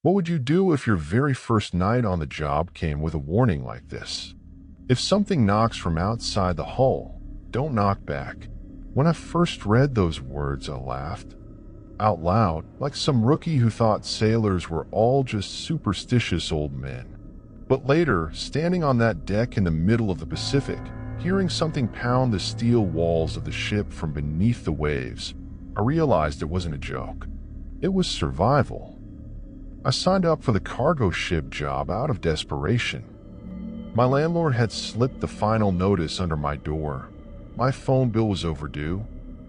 What would you do if your very first night on the job came with a warning like this? If something knocks from outside the hull, don't knock back. When I first read those words, I laughed out loud, like some rookie who thought sailors were all just superstitious old men. But later, standing on that deck in the middle of the Pacific, hearing something pound the steel walls of the ship from beneath the waves, I realized it wasn't a joke. It was survival. I signed up for the cargo ship job out of desperation. My landlord had slipped the final notice under my door. My phone bill was overdue,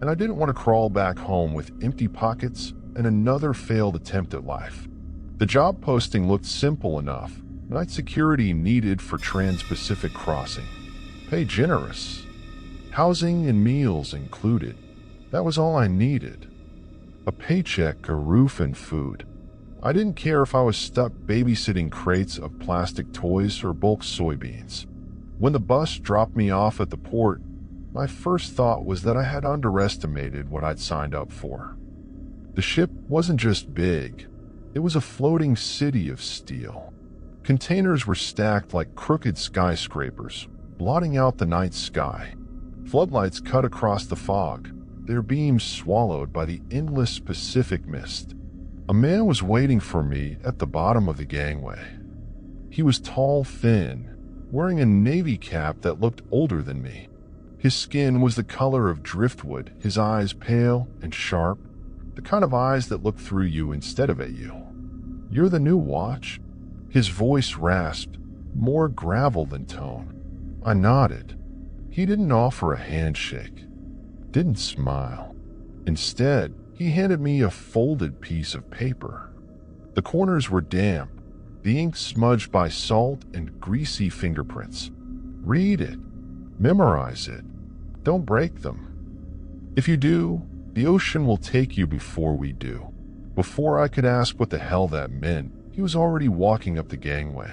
and I didn't want to crawl back home with empty pockets and another failed attempt at life. The job posting looked simple enough: night security needed for trans-Pacific crossing. Pay generous. Housing and meals included. That was all I needed. A paycheck, a roof, and food. I didn't care if I was stuck babysitting crates of plastic toys or bulk soybeans. When the bus dropped me off at the port, my first thought was that I had underestimated what I'd signed up for. The ship wasn't just big. It was a floating city of steel. Containers were stacked like crooked skyscrapers, blotting out the night sky. Floodlights cut across the fog, their beams swallowed by the endless Pacific mist. A man was waiting for me at the bottom of the gangway. He was tall, thin, wearing a navy cap that looked older than me. His skin was the color of driftwood, his eyes pale and sharp, the kind of eyes that look through you instead of at you. "You're the new watch?" His voice rasped, more gravel than tone. I nodded. He didn't offer a handshake, didn't smile. Instead, he handed me a folded piece of paper. The corners were damp, the ink smudged by salt and greasy fingerprints. "Read it. Memorize it. Don't break them. If you do, the ocean will take you before we do." Before I could ask what the hell that meant, he was already walking up the gangway.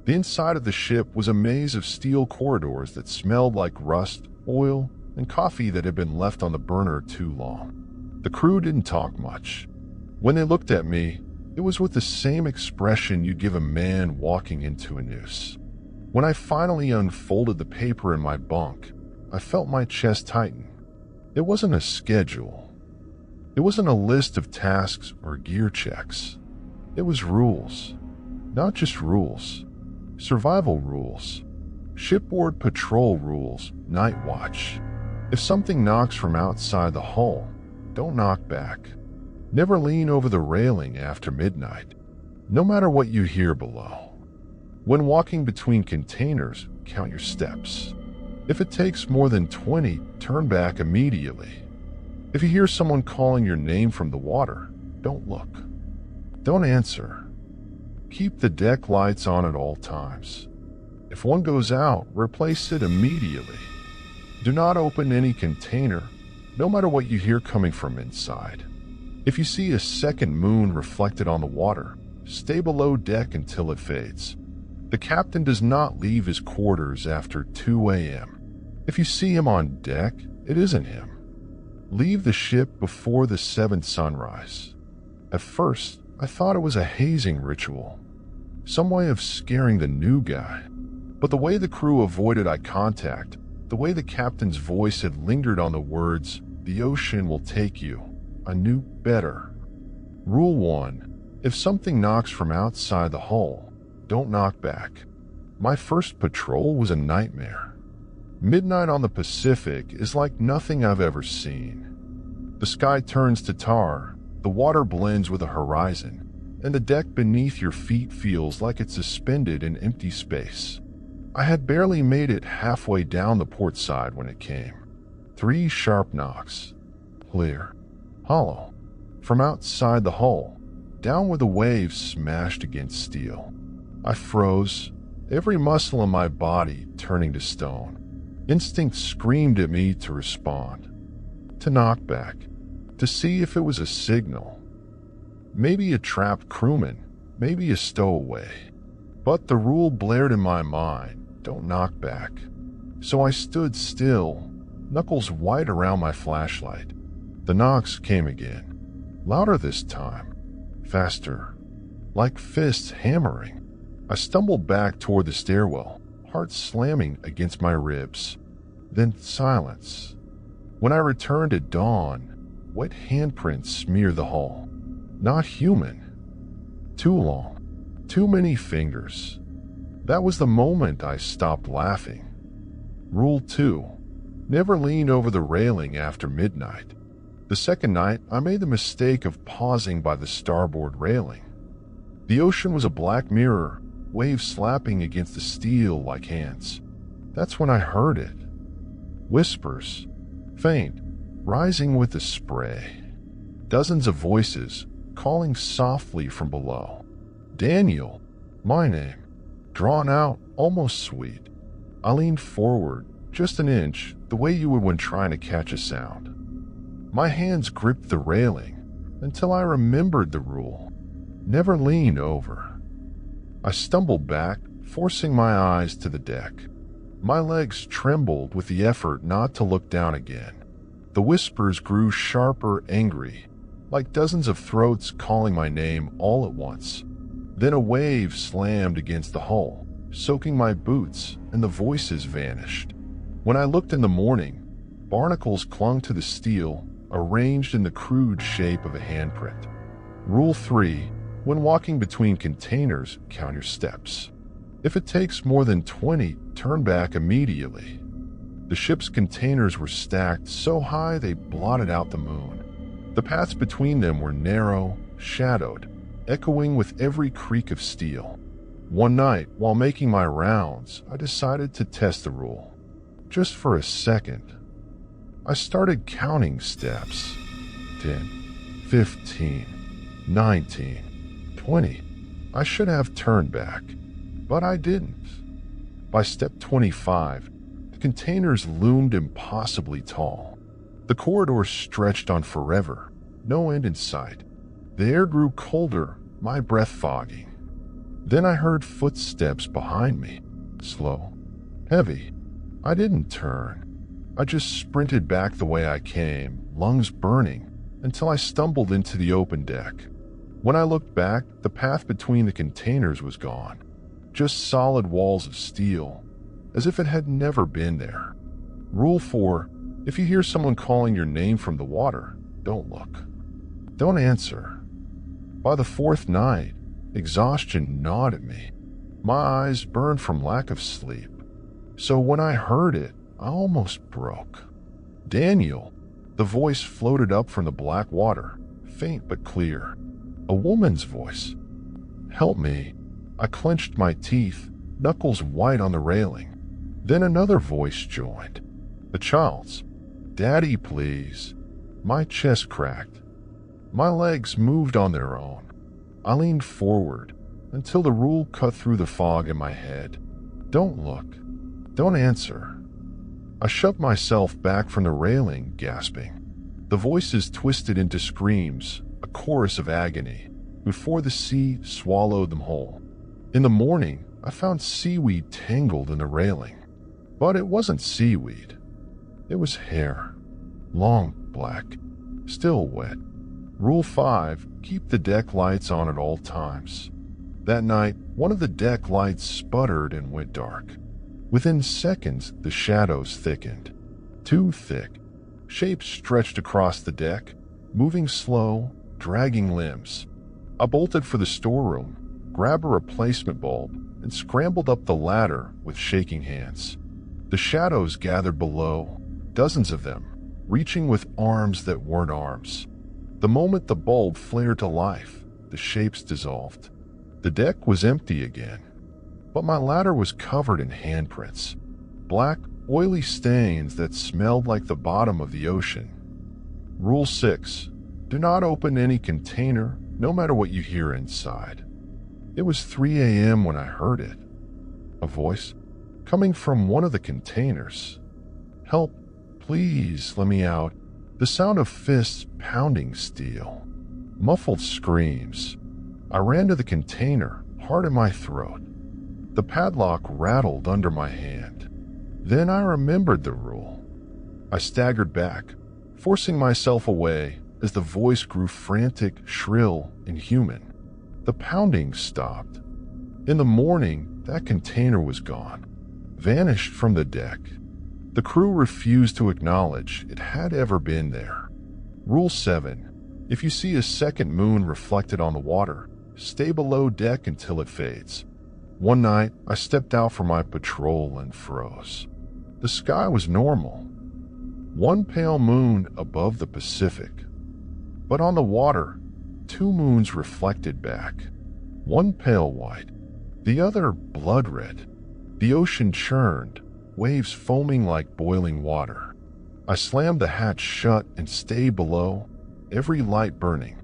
The inside of the ship was a maze of steel corridors that smelled like rust, oil, and coffee that had been left on the burner too long. The crew didn't talk much. When they looked at me, it was with the same expression you'd give a man walking into a noose. When I finally unfolded the paper in my bunk, I felt my chest tighten. It wasn't a schedule. It wasn't a list of tasks or gear checks. It was rules. Not just rules. Survival rules. Shipboard patrol rules. Night watch. If something knocks from outside the hull, don't knock back. Never lean over the railing after midnight, no matter what you hear below. When walking between containers, count your steps. If it takes more than 20, turn back immediately. If you hear someone calling your name from the water, don't look. Don't answer. Keep the deck lights on at all times. If one goes out, replace it immediately. Do not open any container, no matter what you hear coming from inside. If you see a second moon reflected on the water, stay below deck until it fades. The captain does not leave his quarters after 2 a.m. If you see him on deck, it isn't him. Leave the ship before the 7th sunrise. At first, I thought it was a hazing ritual, some way of scaring the new guy. But the way the crew avoided eye contact, the way the captain's voice had lingered on the words, "The ocean will take you," I knew better. Rule 1. If something knocks from outside the hull, don't knock back. My first patrol was a nightmare. Midnight on the Pacific is like nothing I've ever seen. The sky turns to tar, the water blends with the horizon, and the deck beneath your feet feels like it's suspended in empty space. I had barely made it halfway down the port side when it came. 3 sharp knocks. Clear. Hollow. From outside the hull, down where the waves smashed against steel. I froze, every muscle in my body turning to stone. Instinct screamed at me to respond, to knock back, to see if it was a signal. Maybe a trapped crewman, maybe a stowaway. But the rule blared in my mind, don't knock back. So I stood still, knuckles white around my flashlight. The knocks came again, louder this time, faster. like fists hammering. I stumbled back toward the stairwell, heart slamming against my ribs. Then silence. When I returned at dawn, wet handprints smeared the hall. Not human. Too long. Too many fingers. That was the moment I stopped laughing. Rule 2. Never lean over the railing after midnight. The second night, I made the mistake of pausing by the starboard railing. The ocean was a black mirror, waves slapping against the steel like hands. That's when I heard it. Whispers, faint, rising with the spray. Dozens of voices, calling softly from below. Daniel, my name, drawn out, almost sweet. I leaned forward, just an inch, the way you would when trying to catch a sound. My hands gripped the railing until I remembered the rule. Never lean over. I stumbled back, forcing my eyes to the deck. My legs trembled with the effort not to look down again. The whispers grew sharper, angry, like dozens of throats calling my name all at once. Then a wave slammed against the hull, soaking my boots, and the voices vanished. When I looked in the morning, barnacles clung to the steel, arranged in the crude shape of a handprint. Rule 3. When walking between containers, count your steps. If it takes more than 20, turn back immediately. The ship's containers were stacked so high they blotted out the moon. The paths between them were narrow, shadowed, echoing with every creak of steel. One night, while making my rounds, I decided to test the rule. Just for a second. I started counting steps. 10, 15, 19, 20. I should have turned back, but I didn't. By step 25, the containers loomed impossibly tall. The corridor stretched on forever, no end in sight. The air grew colder, my breath fogging. Then I heard footsteps behind me, slow, heavy. I didn't turn. I just sprinted back the way I came, lungs burning, until I stumbled into the open deck. When I looked back, the path between the containers was gone. Just solid walls of steel, as if it had never been there. Rule 4. If you hear someone calling your name from the water, don't look. Don't answer. By the fourth night, exhaustion gnawed at me. My eyes burned from lack of sleep. So when I heard it, I almost broke. Daniel, the voice floated up from the black water, faint but clear. A woman's voice. Help me. I clenched my teeth, knuckles white on the railing. Then another voice joined. A child's. Daddy, please. My chest cracked. My legs moved on their own. I leaned forward until the rule cut through the fog in my head. Don't look. Don't answer. I shoved myself back from the railing, gasping. The voices twisted into screams, a chorus of agony, before the sea swallowed them whole. In the morning, I found seaweed tangled in the railing. But it wasn't seaweed. It was hair. Long, black, still wet. Rule 5, keep the deck lights on at all times. That night, one of the deck lights sputtered and went dark. Within seconds, the shadows thickened. Too thick. Shapes stretched across the deck, moving slow, dragging limbs. I bolted for the storeroom, grabbed a replacement bulb, and scrambled up the ladder with shaking hands. The shadows gathered below, dozens of them, reaching with arms that weren't arms. The moment the bulb flared to life, the shapes dissolved. The deck was empty again, but my ladder was covered in handprints, black, oily stains that smelled like the bottom of the ocean. Rule 6. Do not open any container, no matter what you hear inside. It was 3 a.m. when I heard it. A voice, coming from one of the containers. Help, please, let me out. The sound of fists pounding steel. Muffled screams. I ran to the container, heart in my throat. The padlock rattled under my hand. Then I remembered the rule. I staggered back, forcing myself away as the voice grew frantic, shrill, and human. The pounding stopped. In the morning, that container was gone, vanished from the deck. The crew refused to acknowledge it had ever been there. Rule 7. If you see a second moon reflected on the water, stay below deck until it fades. One night, I stepped out for my patrol and froze. The sky was normal. One pale moon above the Pacific. But on the water, 2 moons reflected back. One pale white, the other blood red. The ocean churned, waves foaming like boiling water. I slammed the hatch shut and stayed below, every light burning.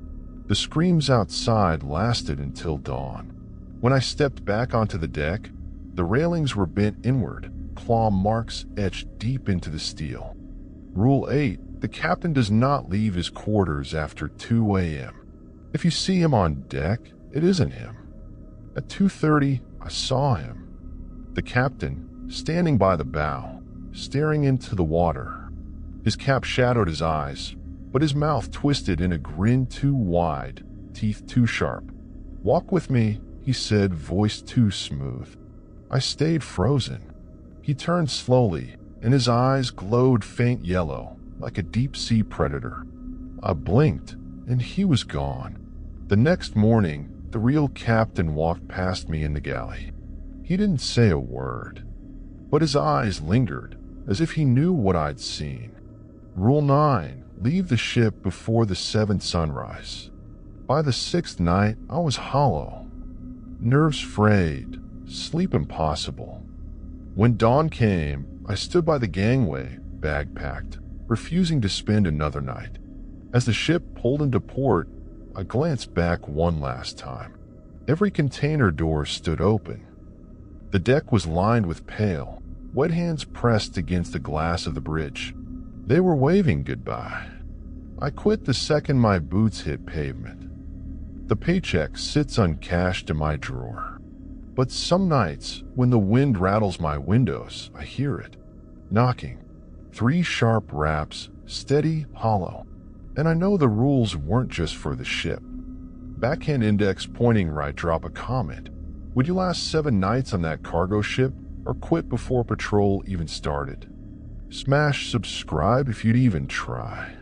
The screams outside lasted until dawn. When I stepped back onto the deck, the railings were bent inward, claw marks etched deep into the steel. Rule 8. The captain does not leave his quarters after 2 a.m. If you see him on deck, it isn't him. At 2:30, I saw him. The captain, standing by the bow, staring into the water. His cap shadowed his eyes, but his mouth twisted in a grin too wide, teeth too sharp. "Walk with me," he said, voice too smooth. I stayed frozen. He turned slowly, and his eyes glowed faint yellow, like a deep-sea predator. I blinked, and he was gone. The next morning, the real captain walked past me in the galley. He didn't say a word, but his eyes lingered, as if he knew what I'd seen. Rule 9. Leave the ship before the 7th sunrise. By the 6th night, I was hollow. Nerves frayed, sleep impossible. When dawn came, I stood by the gangway, bag packed, refusing to spend another night. As the ship pulled into port, I glanced back one last time. Every container door stood open. The deck was lined with pale, wet hands pressed against the glass of the bridge. They were waving goodbye. I quit the second my boots hit pavement. The paycheck sits uncashed in my drawer. But some nights, when the wind rattles my windows, I hear it. Knocking. 3 sharp raps, steady, hollow. And I know the rules weren't just for the ship. Backhand index pointing right, drop a comment. Would you last 7 nights on that cargo ship, or quit before patrol even started? Smash subscribe if you'd even try.